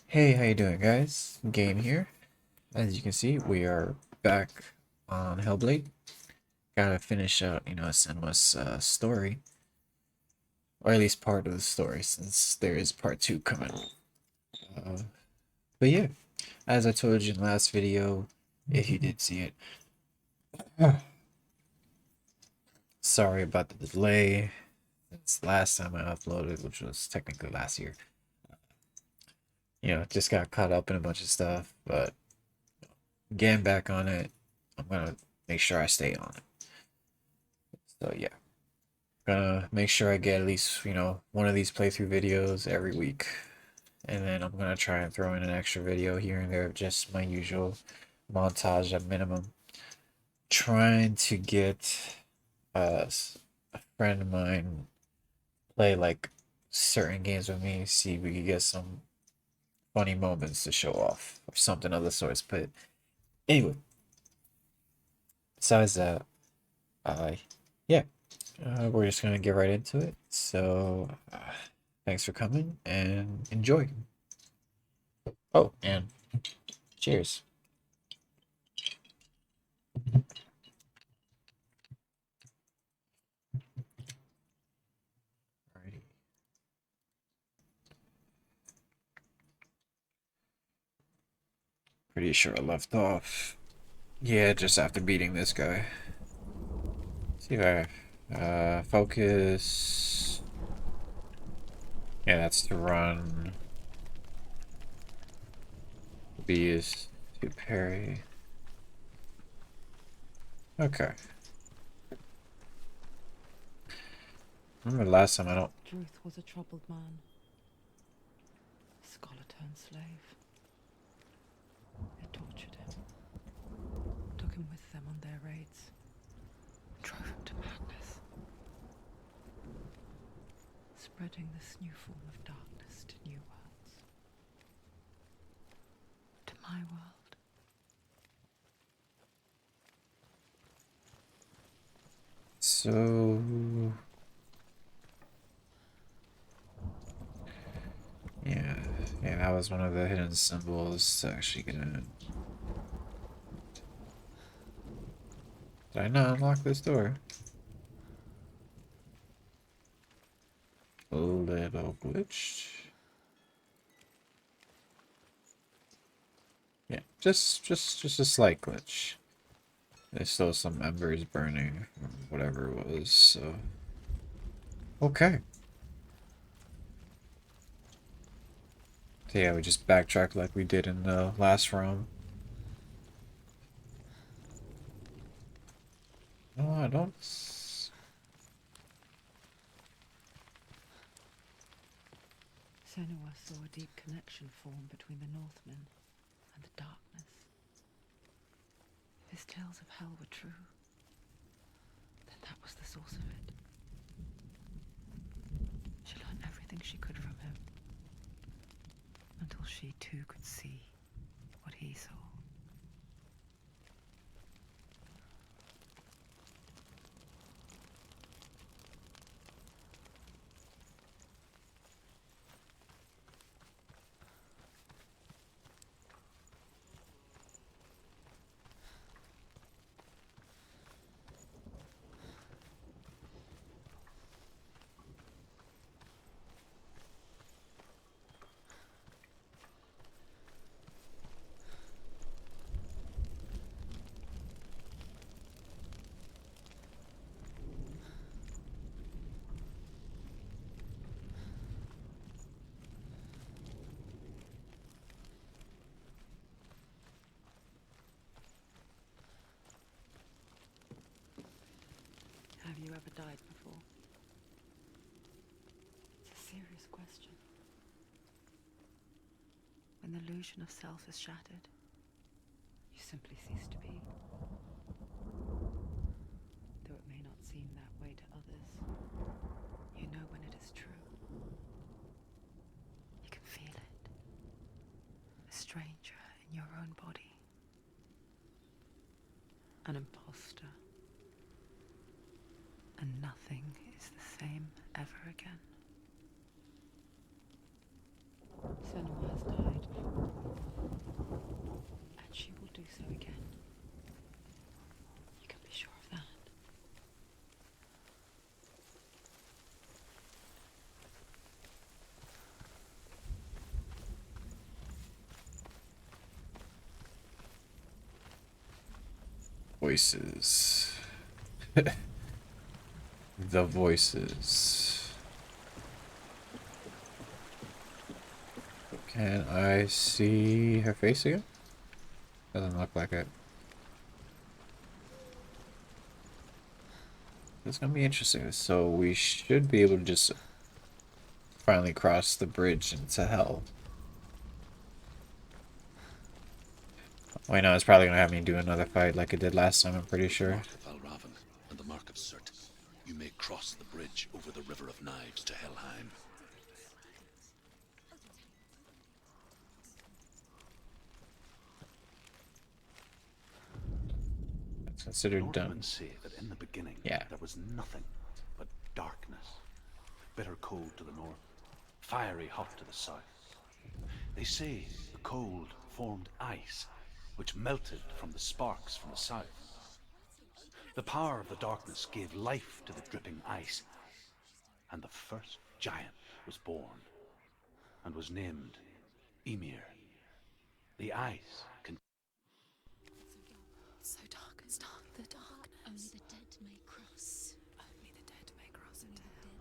Hey, how you doing, guys? Game here. As you can see, we are back on Hellblade. Gotta finish out, Senua's story, or at least part of the story, since there is part two coming. Uh, but yeah, as I told you in the last video, if you did see it, sorry about the delay. Since last time I uploaded, which was technically last year. Just got caught up in a bunch of stuff, but getting back on it, I'm gonna make sure I stay on it. So yeah. Gonna make sure I get at least, one of these playthrough videos every week. And then I'm gonna try and throw in an extra video here and there, just my usual montage at minimum. Trying to get a friend of mine play like certain games with me, see if we could get some funny moments to show off or something of the sorts. But anyway, besides that, uh, yeah. We're just gonna get right into it. So, thanks for coming and enjoy. Oh, and cheers. Alrighty. Pretty sure I left off. Yeah, just after beating this guy. See if I focus. Yeah, that's to run. B is to parry. Okay. Remember last time I don't. Druth was a troubled man, a scholar turned slave. They tortured him, took him with them on their raids, drove him to madness, spreading this new form of darkness to new worlds. To my world. So. Yeah, yeah, that was one of the hidden symbols to actually get in. Did I not unlock this door? A little glitched. Yeah, just a slight glitch. There's still some embers burning from whatever it was, so. Okay. So yeah, we just backtrack like we did in the last room. No, I don't. Senua saw a deep connection form between the Northmen and the darkness. If his tales of hell were true, then that was the source of it. She learned everything she could from him, until she too could see what he saw. Have you ever died before? It's a serious question. When the illusion of self is shattered, you simply cease to be. Though it may not seem that way to others, you know when it is true. You can feel it. A stranger in your own body. An imposter. And nothing is the same ever again. Senua has died Voices. The voices. Can I see her face again? Doesn't look like it. It's gonna be interesting. So we should be able to just finally cross the bridge into hell. Wait, no, it's probably gonna have me do another fight like it did last time, I'm pretty sure. Mark of Valravan and the Mark of Surt. You may cross the bridge over the River of Knives to Helheim. It's considered done. Northmen say that in the beginning Yeah. there was nothing but darkness. Bitter cold to the north, fiery hot to the south. They say the cold formed ice, which melted from the sparks from the south. The power of the darkness gave life to the dripping ice, and the first giant was born, and was named Ymir. The ice can So dark, it's dark, the dark. Only the dead may cross. Only the dead may cross into hell.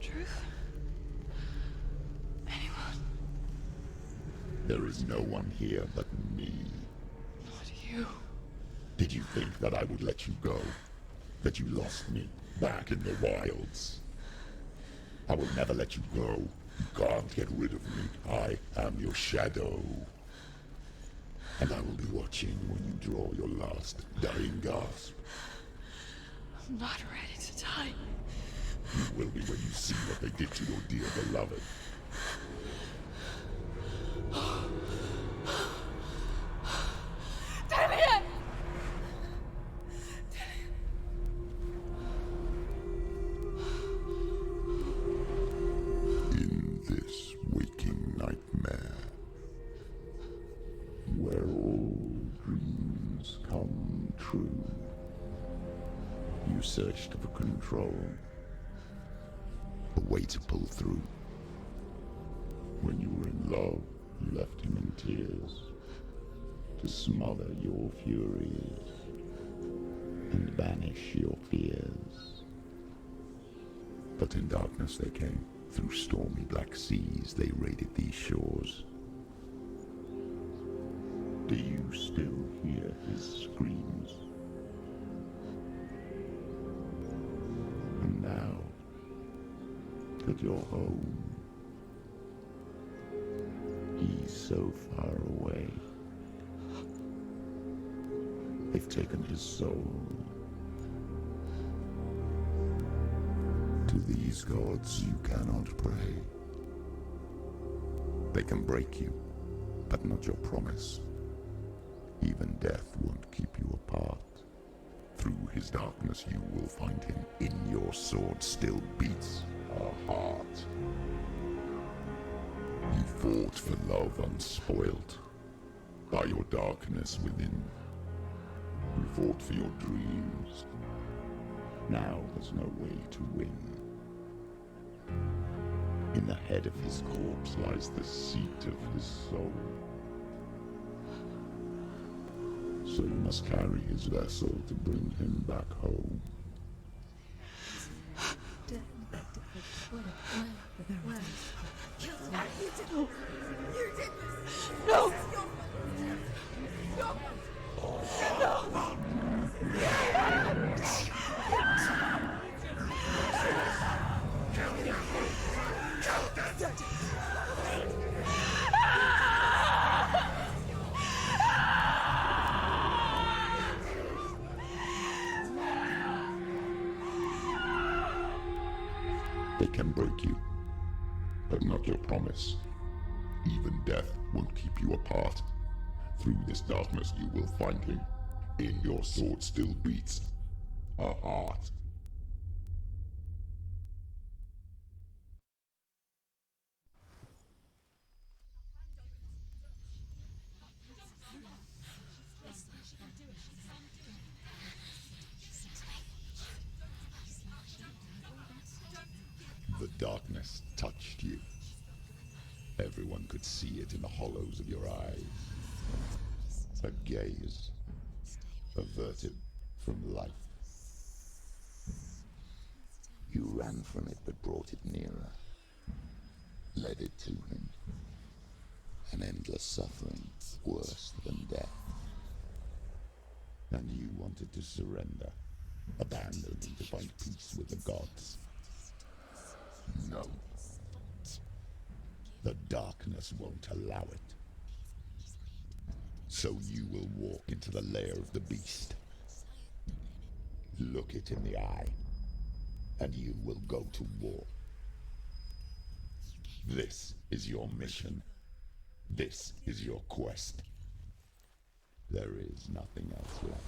Truth? Anyone? There is no one here but me. Not you. Did you think that I would let you go? That you lost me back in the wilds? I will never let you go. You can't get rid of me. I am your shadow. And I will be watching when you draw your last dying gasp. I'm not ready to die. You will be when you see what they did to your dear beloved. Damien! In this waking nightmare, where all dreams come true, you searched for control, a way to pull through. When you were in love, you left him in tears, to smother your furies and banish your fears. But in darkness they came. Through stormy black seas they raided these shores. Do you still hear his screams? And now that you're home, he's so far away. They've taken his soul. To these gods you cannot pray. They can break you, but not your promise. Even death won't keep you apart. Through his darkness you will find him. In your sword still beats a heart. You fought for love unspoilt by your darkness within. You fought for your dreams. Now there's no way to win. In the head of his corpse lies the seat of his soul. So you must carry his vessel to bring him back home. They can break you, but not your promise. Even death won't keep you apart. Through this darkness you will find him. In your sword still beats a heart. everyone could see it in the hollows of your eyes. A gaze averted from life. You ran from it but brought it nearer. Led it to him. An endless suffering, worse than death. And you wanted to surrender, abandoning to find peace with the gods. No. The darkness won't allow it. So you will walk into the lair of the beast. Look it in the eye, and you will go to war. This is your mission. This is your quest. There is nothing else left.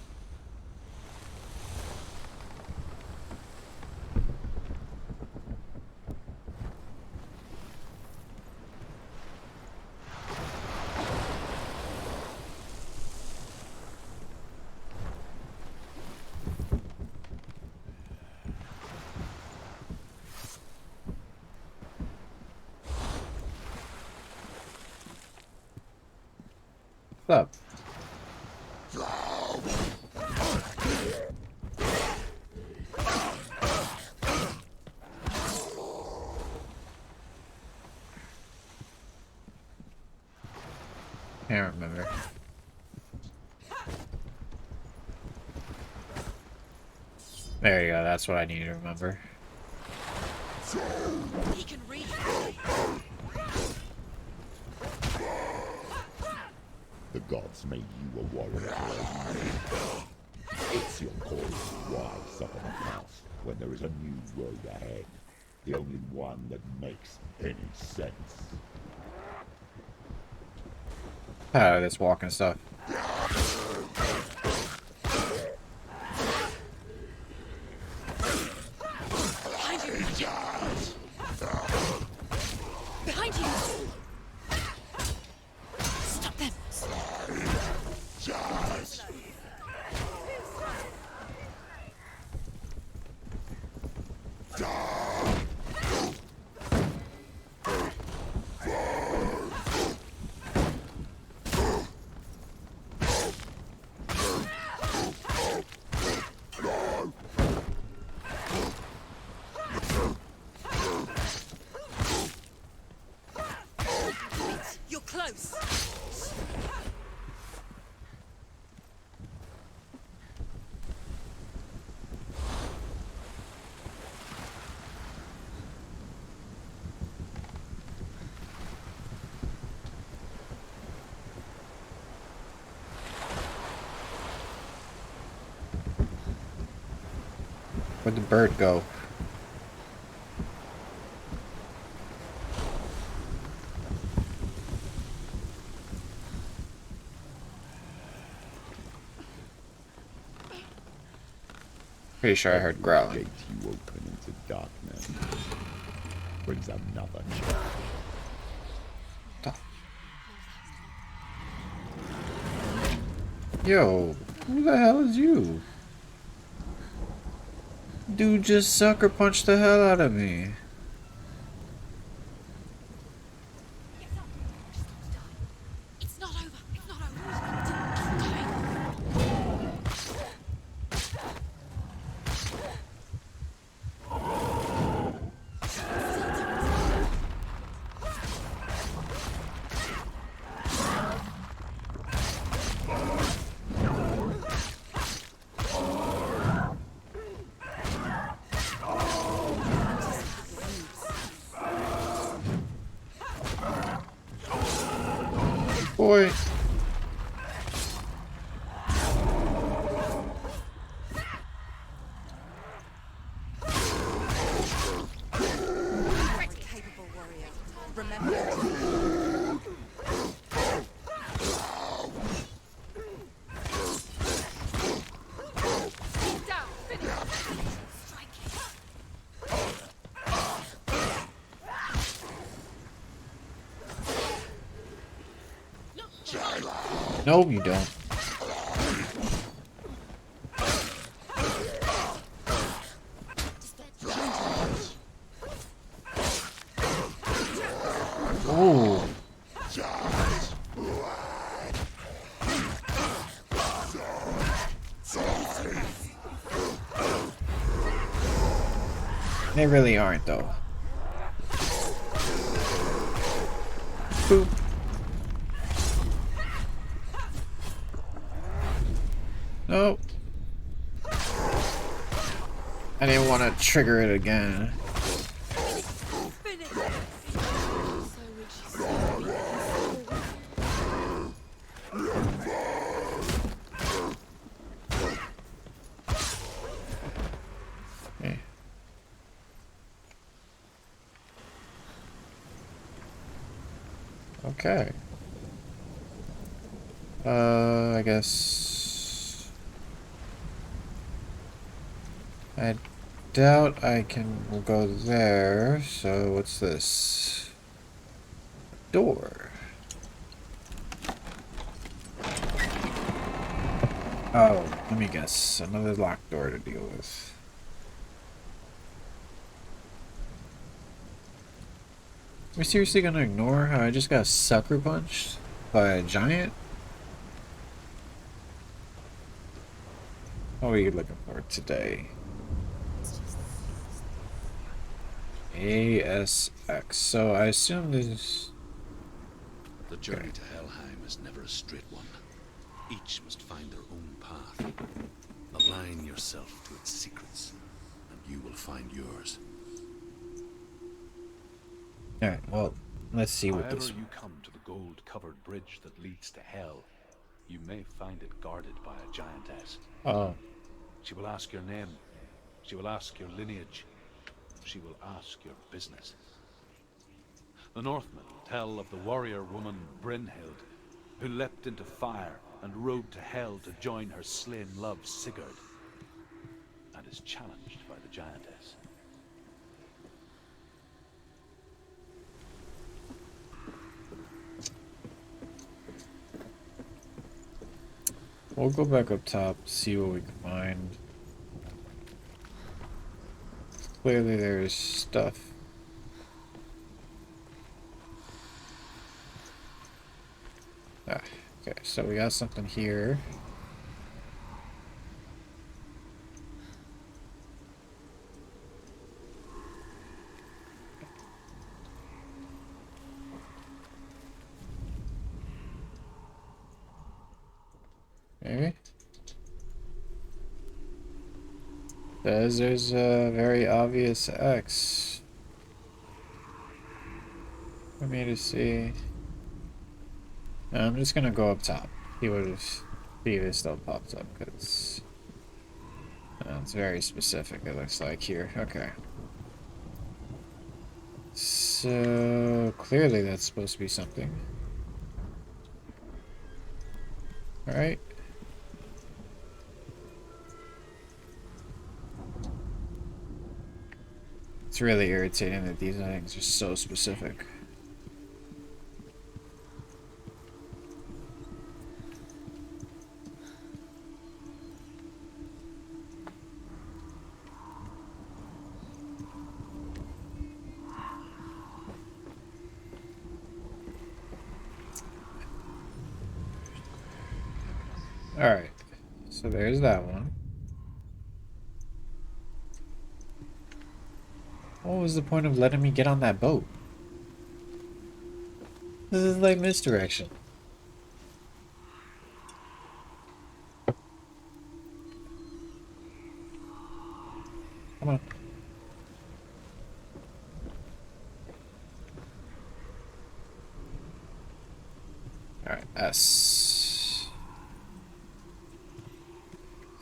What's up? Can't remember. There you go, that's what I need to remember. He can read. The gods made you a warrior. It's your call. Why suffer the past when there is a new road ahead? The only one that makes any sense. This walking stuff. Behind you. Behind you. Stop them. You're close. Where'd the bird go? Pretty sure I heard growling. Gate you open into darkness brings another challenge. Yo, who the hell is you? Dude just sucker punched the hell out of me. It's not over. It's not over. Keep going. Boy. Capable warrior. Remember. Down. Finish. No, you don't. Oh. They really aren't, though. Boop. Nope. I didn't want to trigger it again. So would she still be peaceful? Okay. Okay. I guess I doubt I can go there. So what's this? Door. Oh, let me guess. Another locked door to deal with. Are we seriously gonna ignore how I just got sucker punched by a giant? What are you looking for today? ASX. So I assume this. The journey to Helheim is never a straight one. Each must find their own path. Align yourself to its secrets, and you will find yours. Alright, well, let's see what However this. you come to the gold-covered bridge that leads to Hell, you may find it guarded by a giantess. Oh, She will ask your name. She will ask your lineage. She will ask your business. The Northmen tell of the warrior woman Brynhild, who leapt into fire and rode to Hell to join her slain love Sigurd, and is challenged by the giantess. we'll go back up top, see what we can find. Clearly there's stuff. Ah, okay, so we got something here. Maybe? Says there's a very obvious X for me to see. I'm just gonna go up top. See what if it still pops up, because it's very specific, it looks like here. Okay. So clearly that's supposed to be something. Alright. It's really irritating that these things are so specific. Alright. So there's that one. What was the point of letting me get on that boat? This is like misdirection. Come on. Alright, S.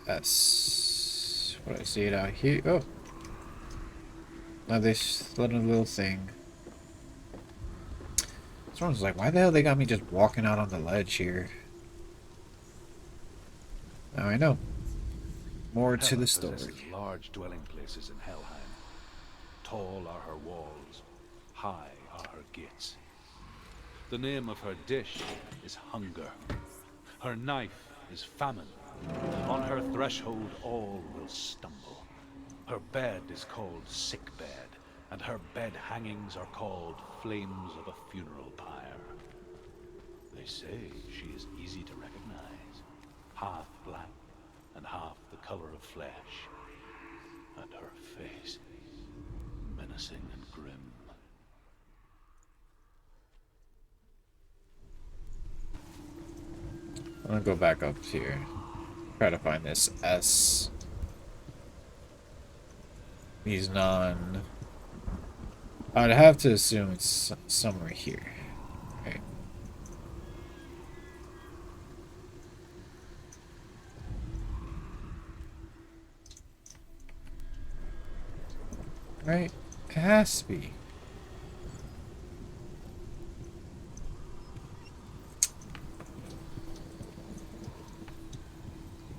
S. What do I see it out here? Oh. Now this little thing. Someone's like, why the hell they got me just walking out on the ledge here? Now I know. More to Hela the story. possesses large dwelling places in Helheim. Tall are her walls, high are her gates. The name of her dish is hunger. Her knife is famine. On her threshold all will stumble. Her bed is called sick bed, and her bed hangings are called flames of a funeral pyre. They say she is easy to recognize, half black and half the color of flesh. And her face, menacing and grim. I'm gonna go back up here. Try to find this S. These non... I'd have to assume it's somewhere here. Right. Right? It has to be.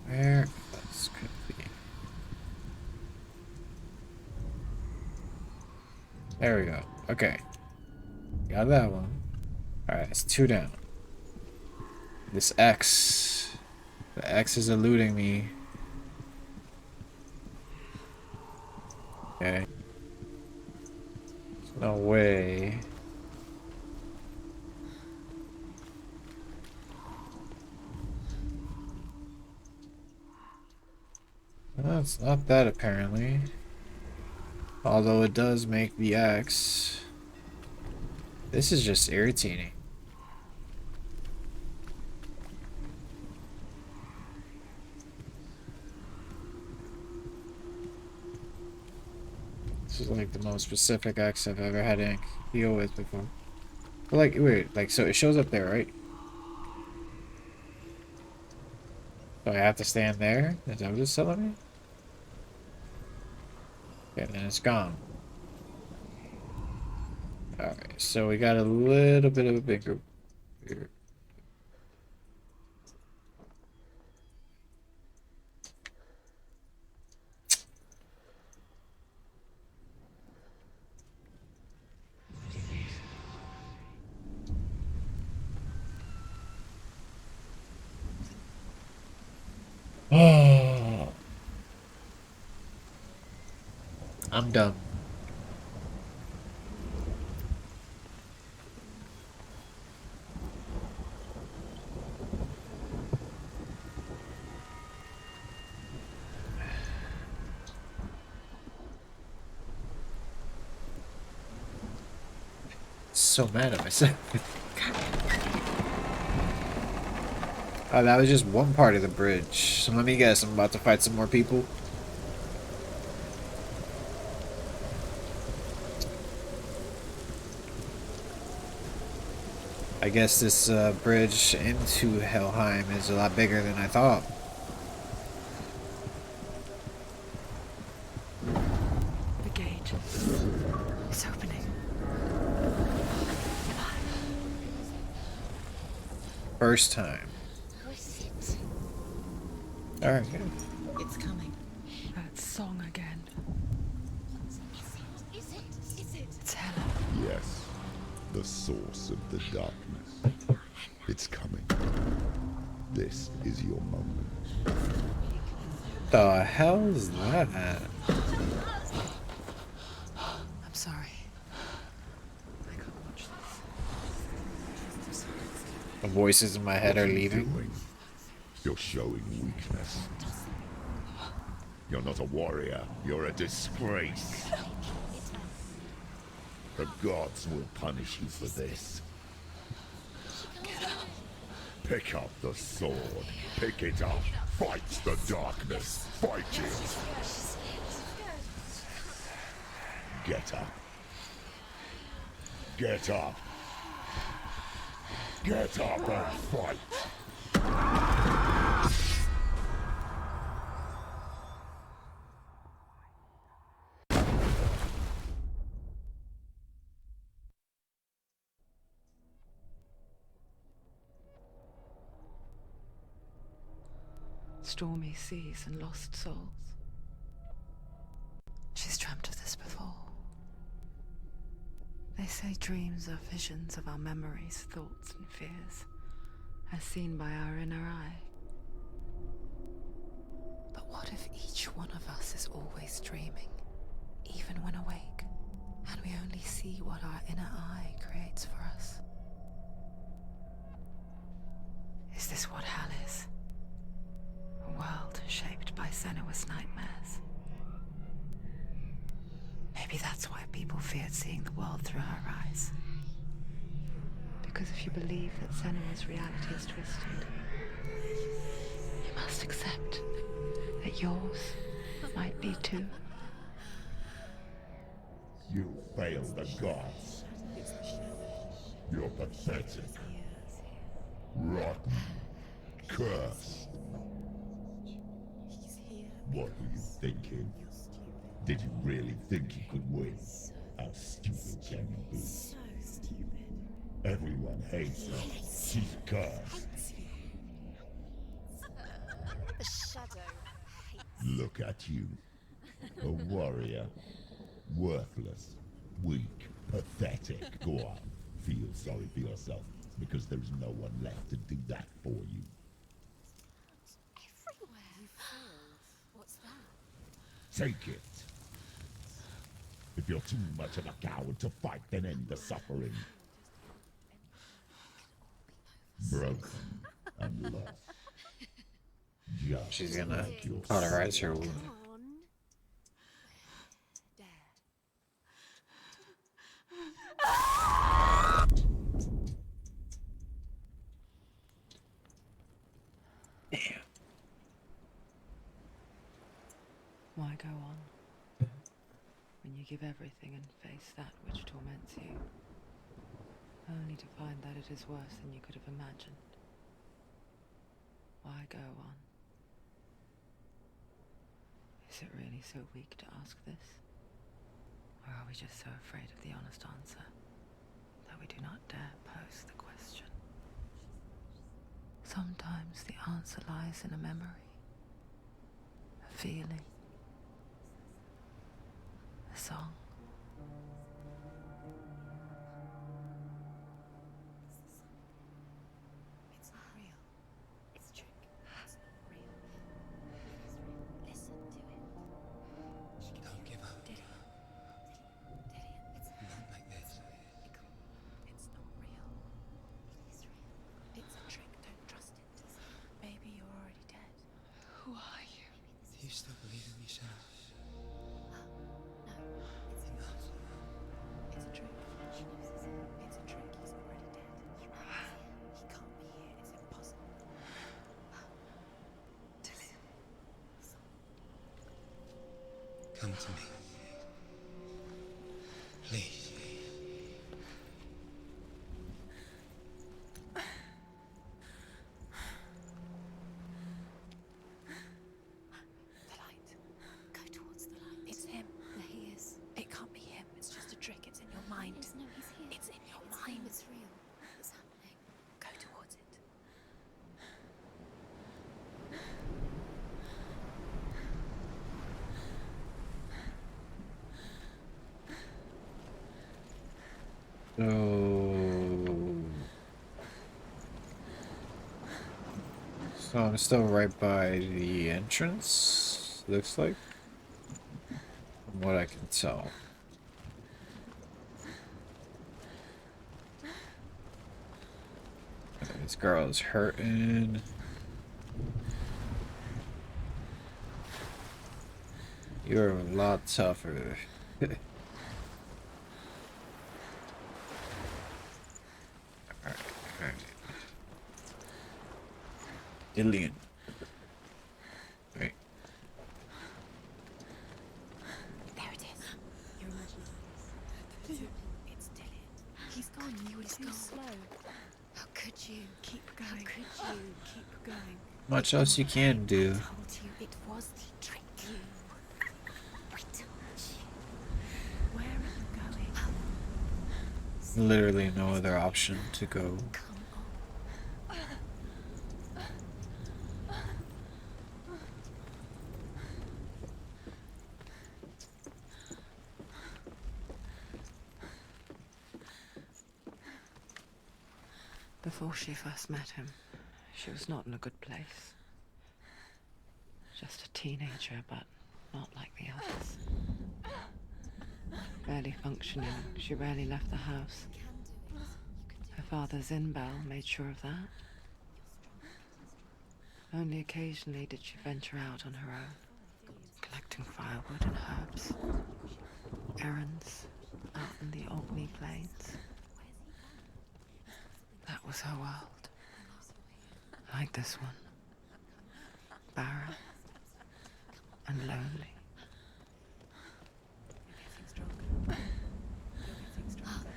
Where else could it be? There we go. Okay. Got that one. Alright, it's 2 down. This X. The X is eluding me. Okay. There's no way. Well, it's not that apparently. Although it does make the X. This is just irritating. This is like the most specific X I've ever had to deal with before. But like, wait, like, so it shows up there, right? So I have to stand there? Is that what it's telling me? Okay, then it's gone. Alright, so we got a little bit of a bigger here. Oh, I'm done. So mad at myself. Oh, that was just one part of the bridge. So let me guess, I'm about to fight some more people. I guess this bridge into Helheim is a lot bigger than I thought. The gate. It's opening. First time. Who is it? Alright. It's coming. That song again. Is it? It's Helen. Yes, the source of the darkness. It's coming. This is your moment. The hell is that? I'm sorry. I can't watch this. The voices in my head are leaving. Doing? You're showing weakness. You're not a warrior. You're a disgrace. The gods will punish you for this. Pick up the sword. Pick it up. Fight the darkness. Fight it. Get up. Get up. Get up and fight. Stormy seas and lost souls. She's dreamt of this before. They say dreams are visions of our memories, thoughts and fears, as seen by our inner eye. But what if each one of us is always dreaming, even when awake, and we only see what our inner eye creates for us? Is this what hell is? A world shaped by Senua's nightmares. Maybe that's why people feared seeing the world through her eyes. Because if you believe that Senua's reality is twisted, you must accept that yours might be too. You failed the gods. You're pathetic. Rotten. Cursed. What were you thinking? Did you really think you could win? How stupid can you be? So stupid. Everyone hates her. She's cursed. The shadow hates. Look at you. A warrior. Worthless. Weak. Pathetic. Go on. Feel sorry for yourself, because there's no one left to do that for you. Everywhere. You failed. What's that? Take it. If you're too much of a coward to fight, then end the suffering. Broken and lost. Just She's gonna like your cauterize her wound. On. Dare. Damn. Why go on? When you give everything and face that which torments you, only to find that it is worse than you could have imagined. Why go on? Is it really so weak to ask this? Or are we just so afraid of the honest answer that we do not dare pose the question? Sometimes the answer lies in a memory, a feeling, a song. It's not real. It's a trick. It's not real. It is real. Listen to it. Don't give up. Dillian. It's Not like this. It's not real. It is real. It's a trick. Don't trust it. Maybe you're already dead. Who are you? Do you still believe in me, Senua? No. It's Enough. It's a trick. She knows it's him. It's a trick. He's already dead. He can't be here. It's impossible. Dillian. Come to me. Please. The light. Go towards the light. It's him. There he is. It can't be him. It's just a trick. It's in your mind. No, he's here. It's in your It's mind. him, it's real. It's happening. Go towards it. So I'm still right by the entrance, looks like, from what I can tell. This girl is hurting. You're a lot tougher. Alright. Dillian. Right. There it is. You're imagining. It's Dillian. He's gone. You were too slow. How could you? Keep going. How could you? Keep going. Much else you can do. I told you it was the trick. I told you. Where are you going? Literally no other option to go. Come on. Before she first met him, she was not in a good place. Just a teenager, but not like the others. Barely functioning, she rarely left the house. Her father Zinbel made sure of that. Only occasionally did she venture out on her own, collecting firewood and herbs. errands out in the Orkney Plains. That was her world. Like this one. Barren and lonely. You're getting stronger. You're getting stronger.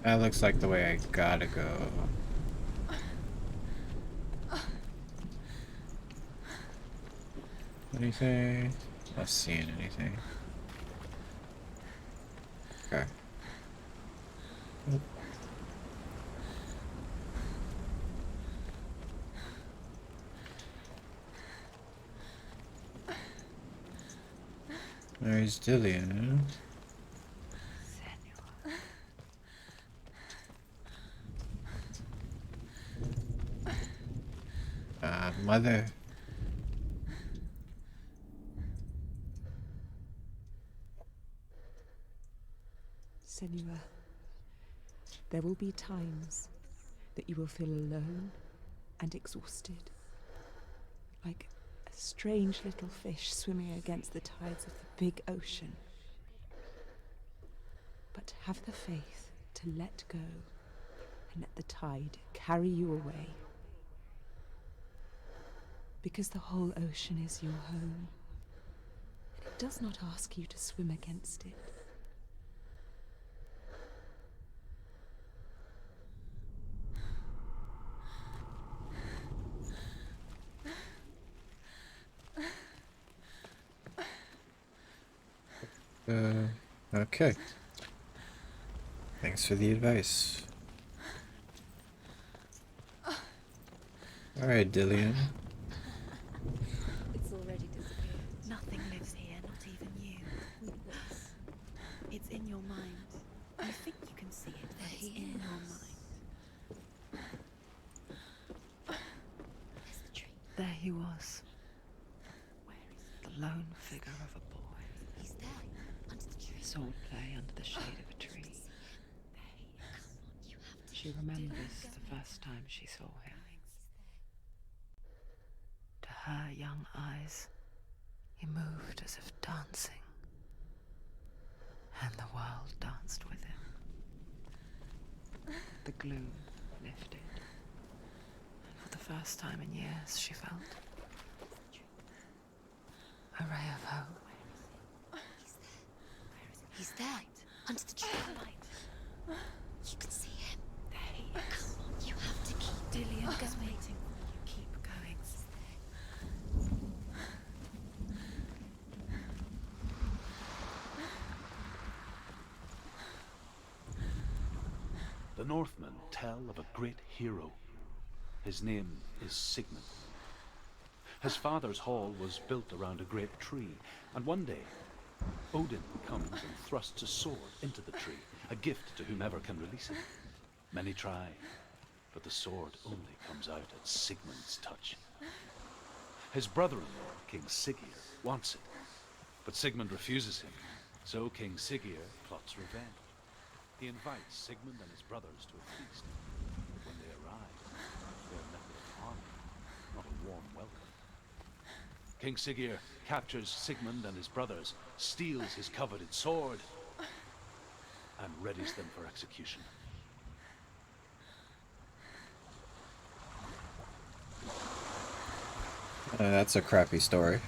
That looks like the way I gotta go. Anything? Not seeing anything. Okay. Oop. There's Dillian. Senua. Mother. Senua, there will be times that you will feel alone and exhausted, like a strange little fish swimming against the tides of the big ocean. But have the faith to let go and let the tide carry you away. Because the whole ocean is your home, and it does not ask you to swim against it. Okay. Thanks for the advice. Alright, Dillian. It's already disappeared. Nothing lives here, not even you. It's in your mind. You think you can see it, but it's in your mind. There's the tree. There he was, Where is the lone figure of a boy. He's there, under the tree. Sword play under the shade of a tree. there he is? You have to. She remembers the first time she saw him. To her young eyes, he moved as if dancing, and the world danced with him. The gloom lifted, and for the first time in years she felt a ray of hope. He's there, under the tree. Light. You can see him. There he is. Come on, you have to keep Dillian, going. just waiting for you. Keep going. The Northmen tell of a great hero. His name is Sigmund. His father's hall was built around a great tree, and one day, Odin comes and thrusts a sword into the tree, a gift to whomever can release it. Many try, but the sword only comes out at Sigmund's touch. His brother-in-law, King Siggeir, wants it, but Sigmund refuses him, so King Siggeir plots revenge. He invites Sigmund and his brothers to a feast. But when they arrive, they are met with an army, not a warm welcome. King Siggeir captures Sigmund and his brothers, steals his coveted sword, and readies them for execution. That's a crappy story.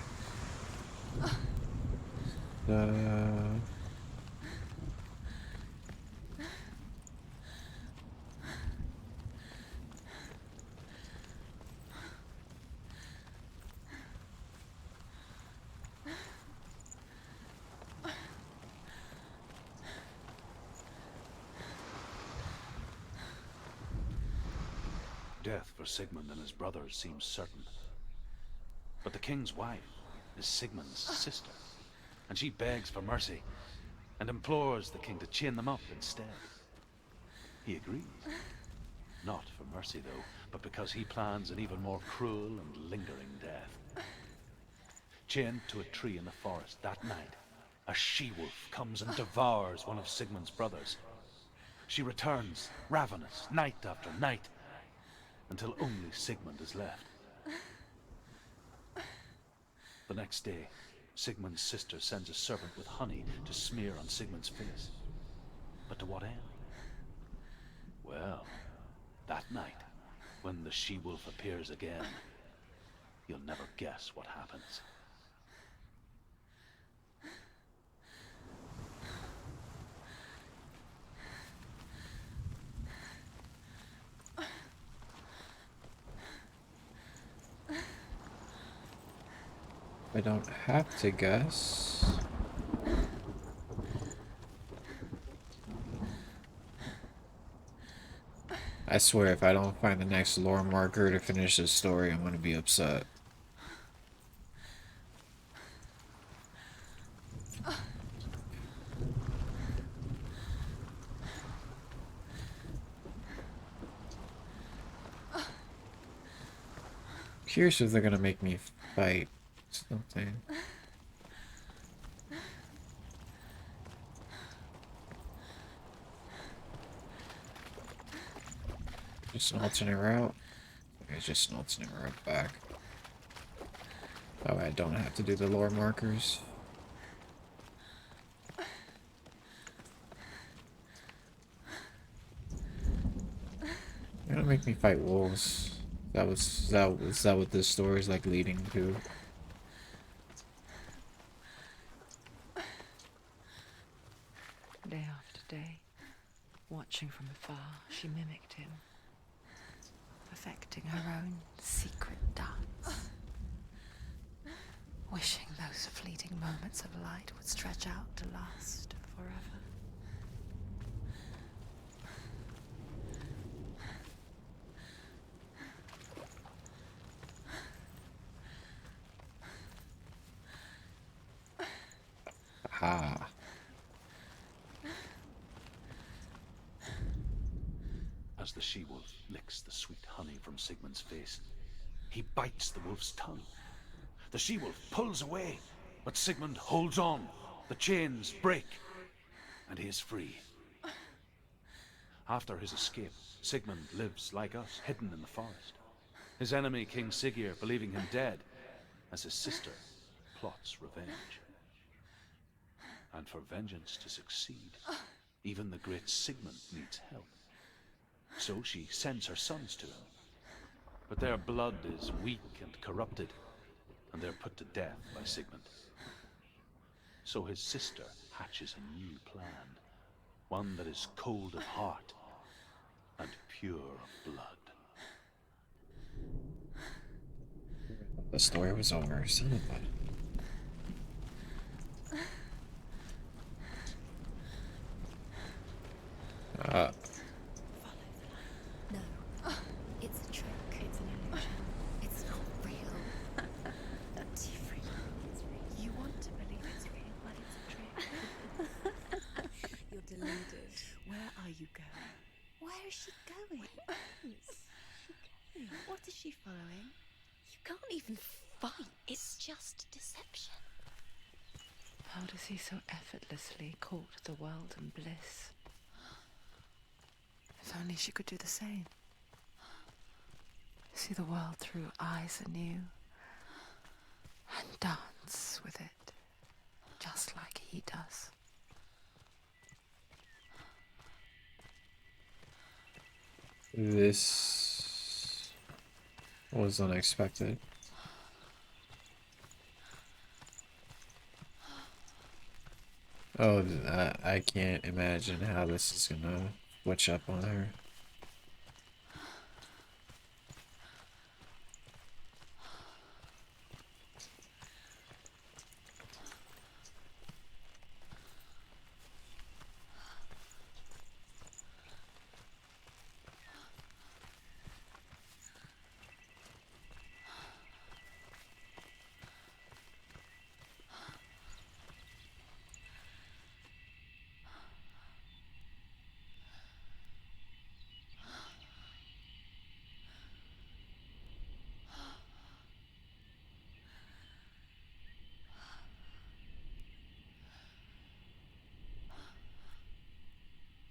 Death for Sigmund and his brothers seems certain. But the king's wife is Sigmund's sister, and she begs for mercy and implores the king to chain them up instead. He agrees. Not for mercy, though, but because he plans an even more cruel and lingering death. Chained to a tree in the forest that night, a she-wolf comes and devours one of Sigmund's brothers. She returns, ravenous, night after night, until only Sigmund is left. The next day, Sigmund's sister sends a servant with honey to smear on Sigmund's face. But to what end? Well, that night, when the she-wolf appears again, you'll never guess what happens. I don't have to guess. I swear, if I don't find the next lore marker to finish this story, I'm gonna be upset. Curious if they're gonna make me fight something. Just an alternate route? Okay, just an alternate route back. Oh, I don't have to do the lore markers. You're gonna make me fight wolves. Is that what this story is like leading to? Day after day, watching from afar, she mimicked him, perfecting her own secret dance, wishing those fleeting moments of light would stretch out to last forever. Ah. As the she-wolf licks the sweet honey from Sigmund's face, he bites the wolf's tongue. The she-wolf pulls away, but Sigmund holds on. The chains break, and he is free. After his escape, Sigmund lives like us, hidden in the forest. His enemy, King Siggeir, believing him dead, as his sister plots revenge. And for vengeance to succeed, even the great Sigmund needs help. So she sends her sons to him. But their blood is weak and corrupted, and they're put to death by Sigmund. So his sister hatches a new plan, one that is cold of heart and pure of blood. The story was over. Son of a... Follow the line. No. It's a trick. It's an illusion. It's not real. Different. You want to believe it's real, but it's a trick. You're deluded. Where are you going? Where is she going? What is she following? You can't even fight. It's just deception. How does he so effortlessly court the world and bliss? If only she could do the same. See the world through eyes anew and dance with it, just like he does. This was unexpected. Oh, I can't imagine how this is gonna switch up on her.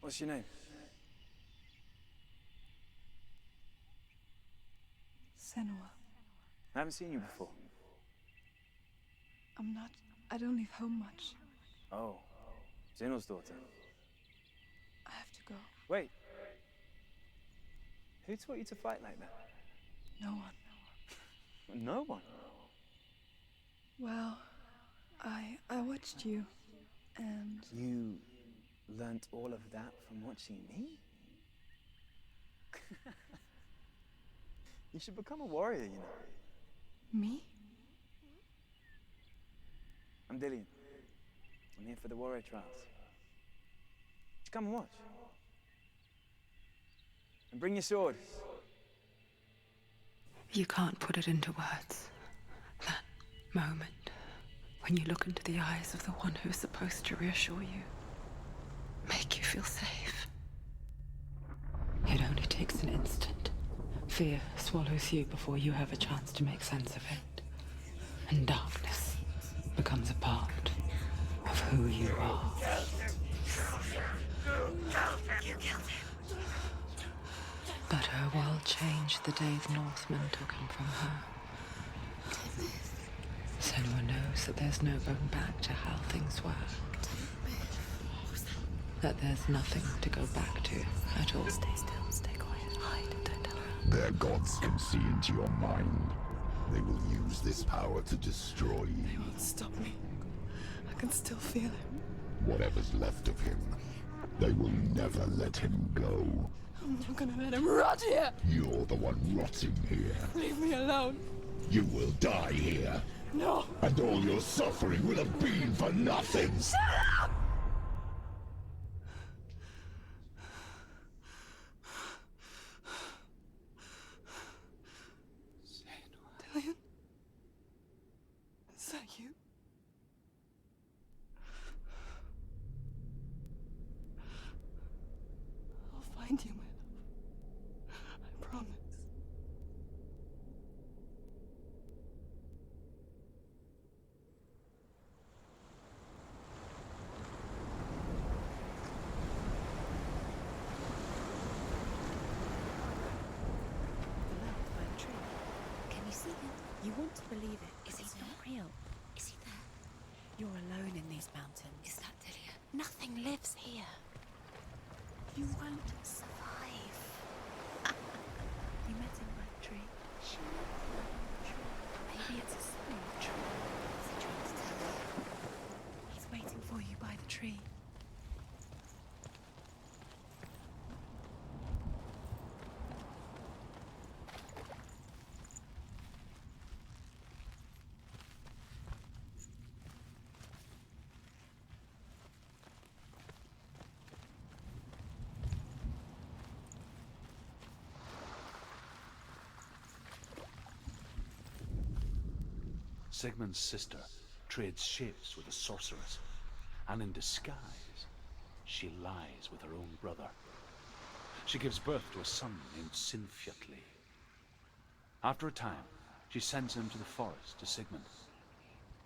What's your name? Senua. I haven't seen you before. I don't leave home much. Oh, Zenua's daughter. I have to go. Wait. Who taught you to fight like that? No one. No one? Well, I watched you, and... You learnt all of that from watching me? You should become a warrior, you know. Me? I'm Dillian. I'm here for the warrior trials. Just come and watch. And bring your sword. You can't put it into words. That moment when you look into the eyes of the one who is supposed to reassure you, make you feel safe. It only takes an instant. Fear swallows you before you have a chance to make sense of it. And darkness becomes a part of who you are. You killed him. But her world changed the day the Northmen took him from her. Senua knows that there's no going back to how things were. That there's nothing to go back to at all. Stay still, stay quiet, hide, don't tell her. Their gods can see into your mind. They will use this power to destroy you. They won't stop me. I can still feel him. Whatever's left of him, they will never let him go. I'm not gonna let him rot here! You're the one rotting here. Leave me alone! You will die here. No! And all your suffering will have been for nothing. Shut up! Dillian? Is that you? I'll find you, my love. I promise. Can you see him? You want to believe it, Is but he it's there? not real. Is he there? You're alone in these mountains. Is that Dillian? Nothing lives here. You won't survive. You met him by the tree. Maybe it's a sign. What's he trying to tell you? He's waiting for you by the tree. Sigmund's sister trades shapes with a sorceress, and in disguise, she lies with her own brother. She gives birth to a son named Sinfjotli. After a time, she sends him to the forest to Sigmund.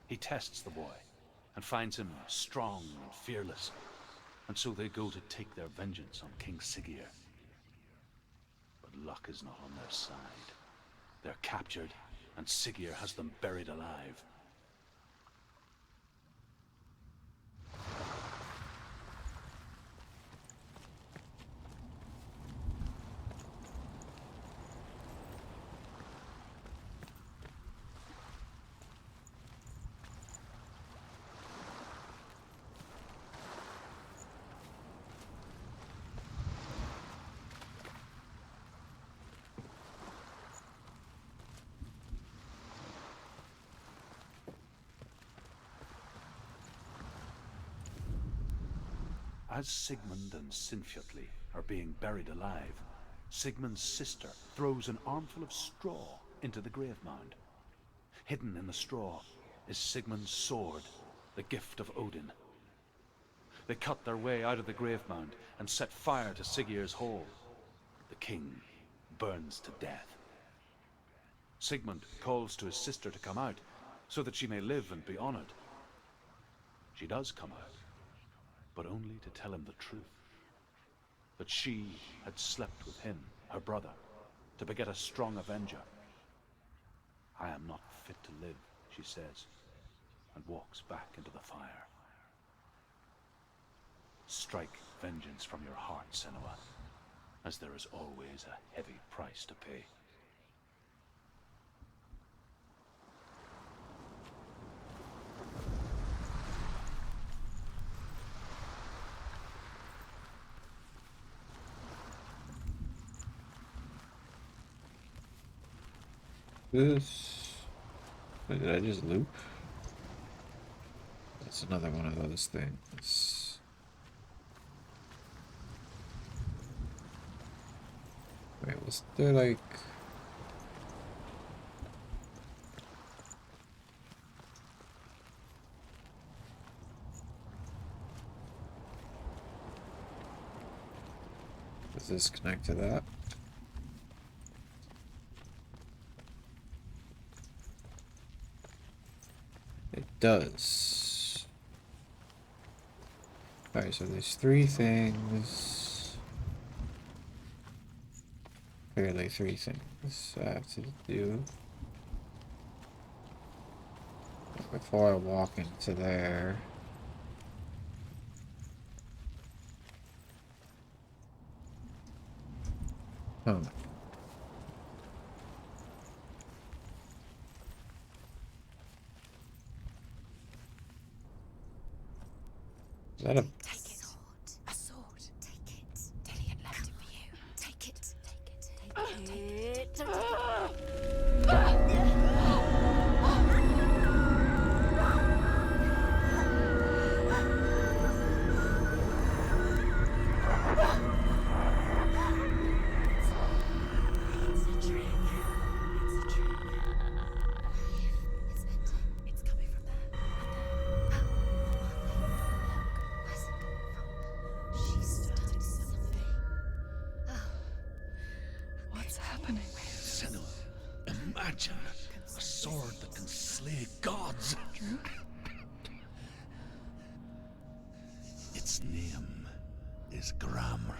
He tests the boy and finds him strong and fearless, and so they go to take their vengeance on King Siggeir. But luck is not on their side. They're captured, and Siggeir has them buried alive. As Sigmund and Sinfjotli are being buried alive, Sigmund's sister throws an armful of straw into the grave mound. Hidden in the straw is Sigmund's sword, the gift of Odin. They cut their way out of the grave mound and set fire to Siggeir's hall. The king burns to death. Sigmund calls to his sister to come out so that she may live and be honored. She does come out, but only to tell him the truth. But she had slept with him, her brother, to beget a strong avenger. I am not fit to live, she says, and walks back into the fire. Strike vengeance from your heart, Senua, as there is always a heavy price to pay. This. Wait, did I just loop? That's another one of those things. Wait, was there like... Does this connect to that? It does. Alright, so there's 3 things. Clearly 3 things I have to do before I walk into there. Huh. Is that a... Take it. A sword. Take it. Dillian left it for you. Take it. Take it. Take it. Don't take it. It's a trick. It's a trick. It's meant to. It's coming from there. Where's it coming from? She started something. Oh. What's happening? Senua, imagine a sword that can slay gods. Its name is Gramr.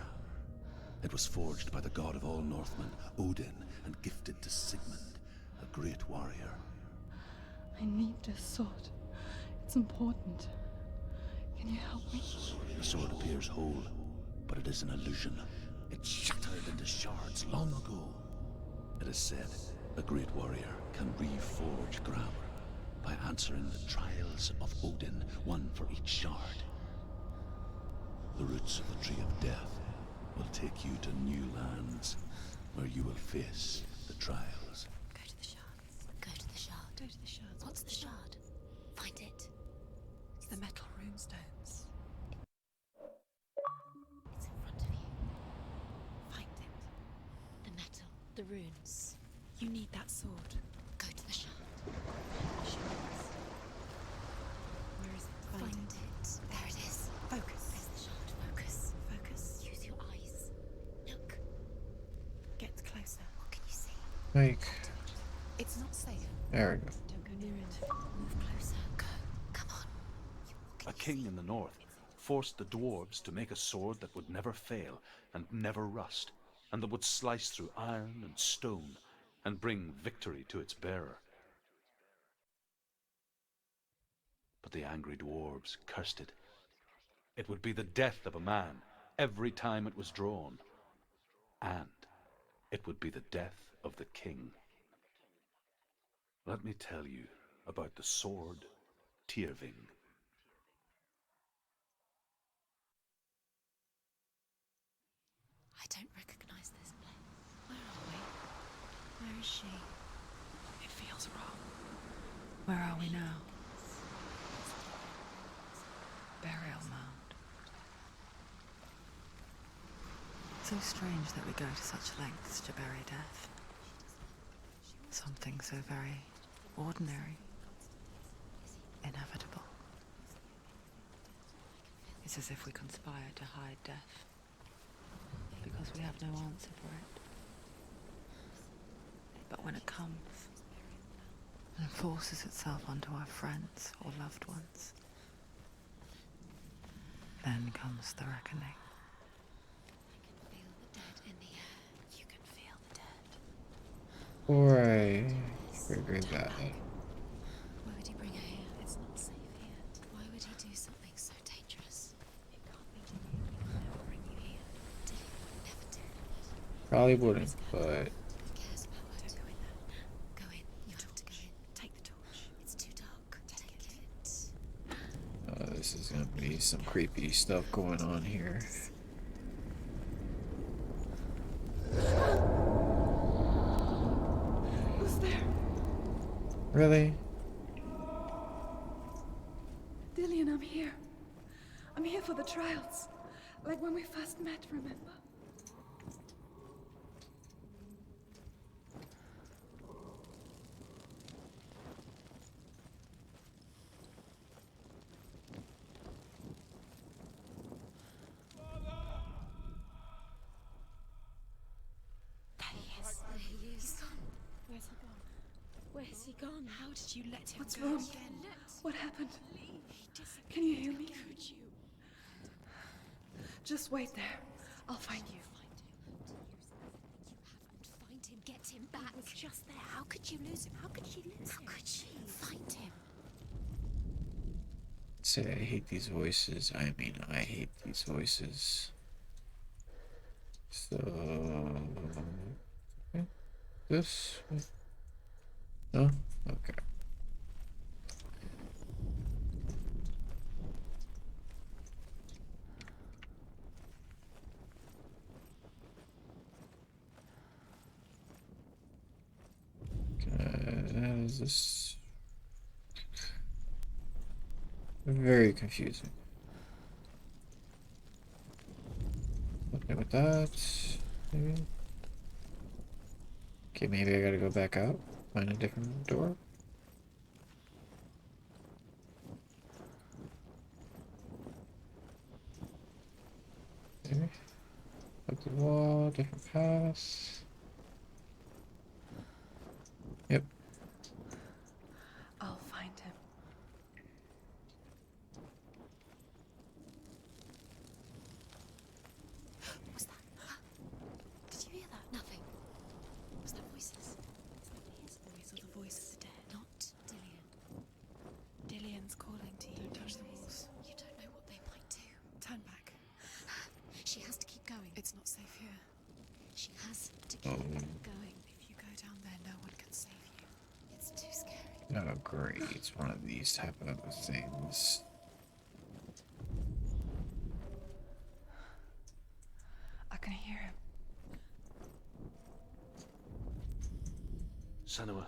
It was forged by the god of all Northmen, Odin, and gifted to Sigmund, a great warrior. I need this sword. It's important. Can you help me? The sword appears whole, but it is an illusion. It shattered into shards long ago. It is said a great warrior can reforge Gramr by answering the trials of Odin, one for each shard. The roots of the Tree of Death will take you to new lands, where you will face the trials. Go to the shards. Go to the shard. Go to the shards. What's the shard? Find it. It's the metal runestones. It's in front of you. Find it. The metal. The runes. You need that sword. Go to the shard. Shards. Where is it? Find it. There it is. Focus. There's the shard. Focus. Focus. Use your eyes. Look. Get closer. What can you see? Like... It's not safe. There we go. Don't go near it. Move closer. Go. Come on. What can A you king see? in the north forced the dwarves to make a sword that would never fail and never rust, and that would slice through iron and stone and bring victory to its bearer. But the angry dwarves cursed it. It would be the death of a man every time it was drawn, and it would be the death of the king. Let me tell you about the sword Tyrving. I don't recognize this place. Where are we? Where is she? It feels wrong. Where are we now? Burial mound. So strange that we go to such lengths to bury death. Something so very ordinary, inevitable. It's as if we conspire to hide death, because we have no answer for it. But when it comes, and forces itself onto our friends or loved ones, then comes the reckoning. before I figure that. Why would he bring her here? It's not safe here. Why would he do something so dangerous? It can't be Dillian. He would never bring you here. Dillian would never do that. Probably wouldn't, but He cares about her. Don't go in there. Go in. You have to go in. Take the torch. It's too dark. Take it. this is gonna be some creepy stuff going on here. Who's there? Really? Dillian, I'm here. I'm here for the trials. Like when we first met, remember? There he is. Where's he gone? Where's he gone? How did you let him What's go wrong? again? What happened? He disappeared. Can you hear me? Could you? Just wait there. I'll find you. Find him. Get him back. He was just there. How could you lose him? How could she lose him? How could she? Find him. Say I hate these voices. I mean, I hate these voices. So okay. This? No? Okay. Is this very confusing? Okay, with that, maybe. Okay, maybe I gotta go back out, find a different door. Maybe. Up the wall, different paths. Yep. I'll find him. What's that? Did you hear that? Nothing. Was that voices? Is that his voice or the voice of the dead? Not Dillian. Dillian's calling to you. Don't touch the walls. You don't know what they might do. Turn back. She has to keep going. It's not safe here. She has to keep going. If you go down there, no one can save you. It's too scary. Oh, great. It's one of these type of things. I can hear him. Senua,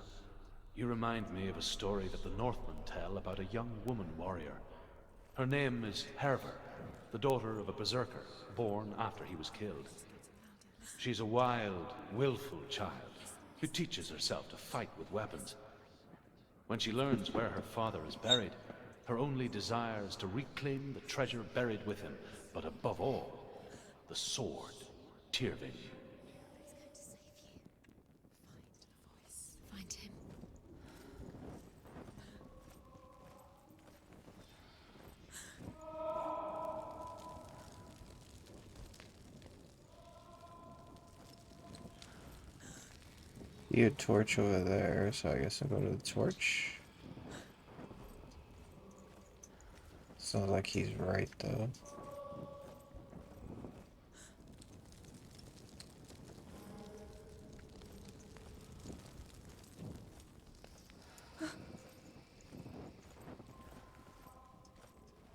you remind me of a story that the Northmen tell about a young woman warrior. Her name is Herver, the daughter of a berserker, born after he was killed. She's a wild, willful child who teaches herself to fight with weapons. When she learns where her father is buried, her only desire is to reclaim the treasure buried with him, but above all, the sword, Tyrving. He's going to save you. Find a voice. Find him. You a torch over there, so I guess I'll go to the torch. Sounds like he's right though.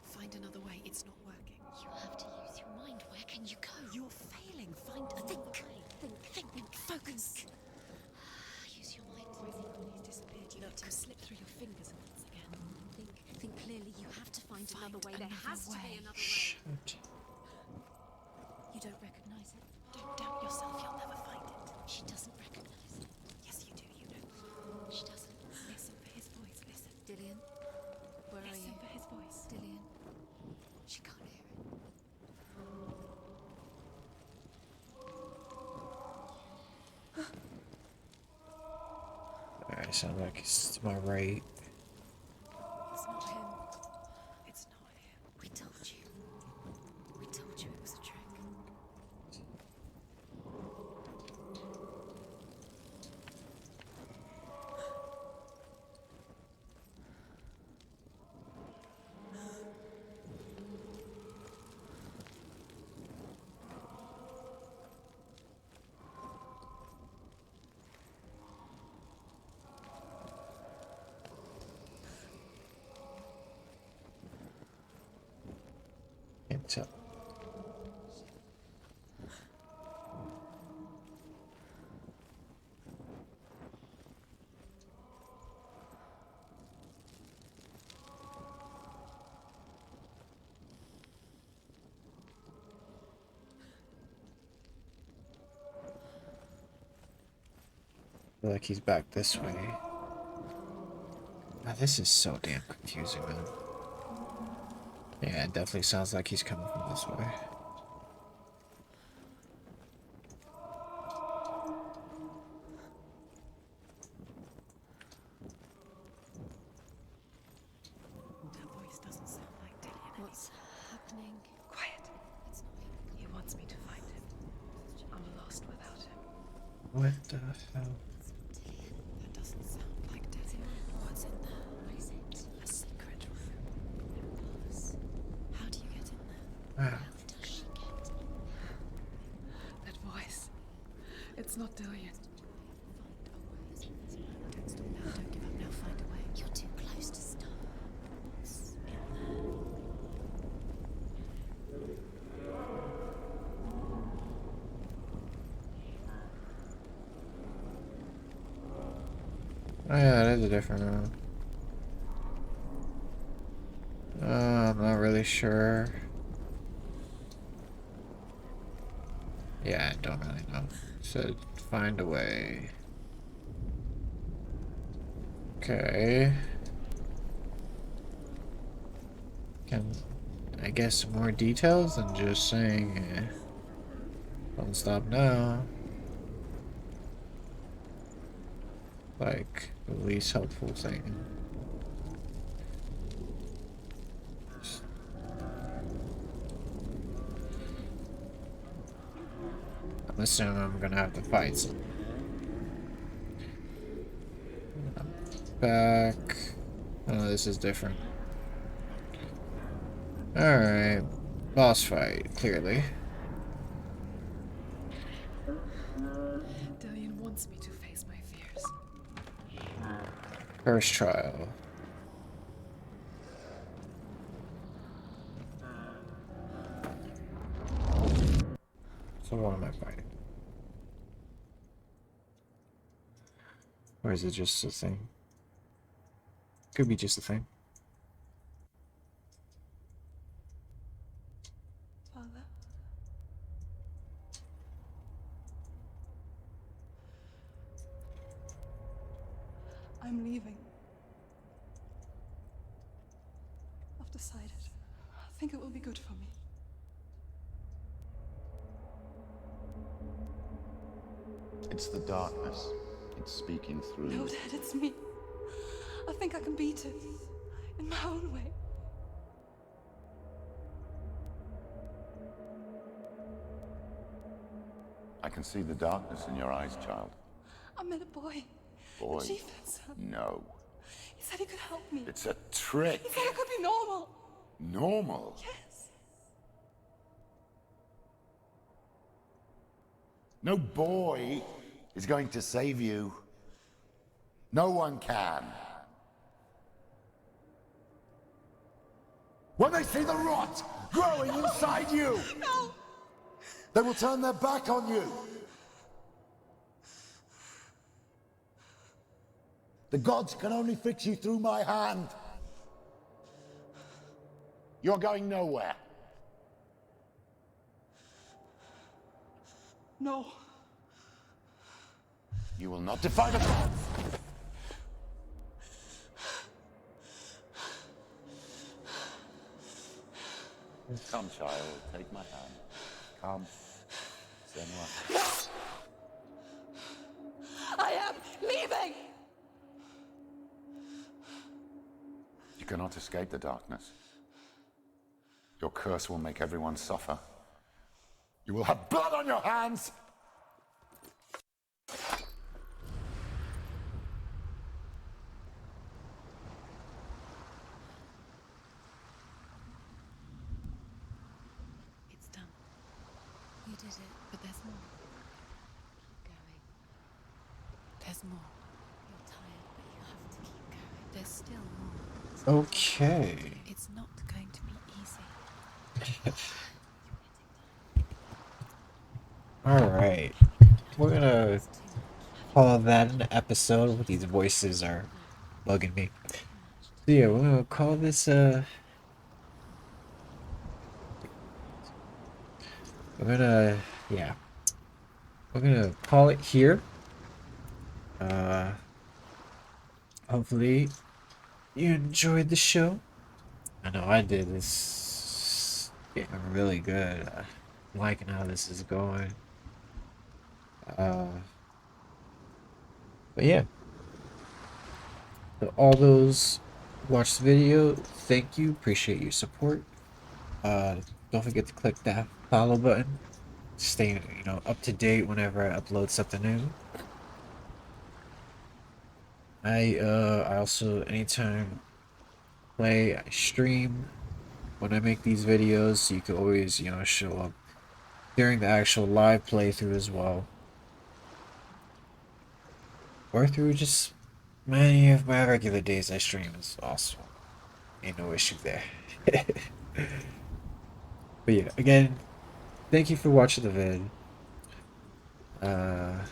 Find another way. It's not working. You have to use your mind. Where can you go? You're failing. Find another way. Think. Focus. Use your mind. Where's he gone? He's disappeared. You let him slip through your fingers once again. Think clearly. You have to find another way. There has to be another way. Shit. You don't recognize it? Don't doubt yourself. You'll never find it. She doesn't recognize it. Yes, you do. You know. She doesn't. Listen for his voice. Listen. Dillian, where are you? Listen for his voice. Dillian. She can't hear it. Alright, sounds like it's to my right. It's not him. It's not him. We told you. We told you it was a trick. So. I feel like he's back this way. God, this is so damn confusing, man. Yeah, it definitely sounds like he's coming from this way. That voice doesn't sound like Dillian. What's happening? Quiet. It's not him. He wants me to find him. I'm lost without him. What the hell? It's not Dillian. That doesn't sound like Dillian. What's in there? What is it? A secret room. It was. How do you get in there? Wow. How does she get in there? That voice. It's not Dillian. Don't stop now. Don't give up now. Find a way. You're too close to stop. What's in there? Oh yeah, that is a different room. I'm not really sure. Yeah, I don't really know. Said find a way. Okay. Can I guess some more details than just saying don't stop now? Like the least helpful thing. I'm assuming I'm gonna have to fight some. I'm back. Oh, this is different. Alright. Boss fight, clearly. Dillian wants me to face my fears. First trial. So what am I fighting? Or is it just a thing? Could be just a thing. Father? I'm leaving. I've decided. I think it will be good for me. It's the darkness. It's speaking through No, you. Dad, it's me. I think I can beat it. In my own way. I can see the darkness in your eyes, child. I met a boy. Boy. A chieftain's son. No. He said he could help me. It's a trick. He said I could be normal. Normal. Yes. No boy is going to save you. No one can. When they see the rot growing inside you, No. they will turn their back on you. The gods can only fix you through my hand. You're going nowhere. No. You will not defy the gods. Come, child, take my hand. Come. Senua. I am leaving. You cannot escape the darkness. Your curse will make everyone suffer. You will have blood on your hands! It's done. You did it, but there's more. Keep going. There's more. You're tired, but you have to keep going. There's still more. Okay. It's not going to be easy. Alright. We're gonna call that an episode. These voices are bugging me. So yeah, we're gonna call this we're gonna yeah. We're gonna call it here. Uh Hopefully you enjoyed the show. I know I did. This getting really good. I'm liking how this is going. Uh but yeah. So all those who watched the video, thank you. Appreciate your support. Don't forget to click that follow button. Stay, up to date whenever I upload something new. I also anytime play, I stream when I make these videos, so you can always, show up during the actual live playthrough as well. Or through just many of my regular days I stream is awesome. Ain't no issue there. But yeah, again, thank you for watching the vid. And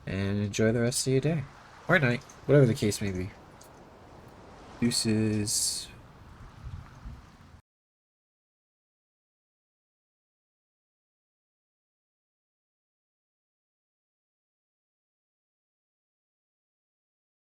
enjoy the rest of your day. Or night. Whatever the case may be. Deuces.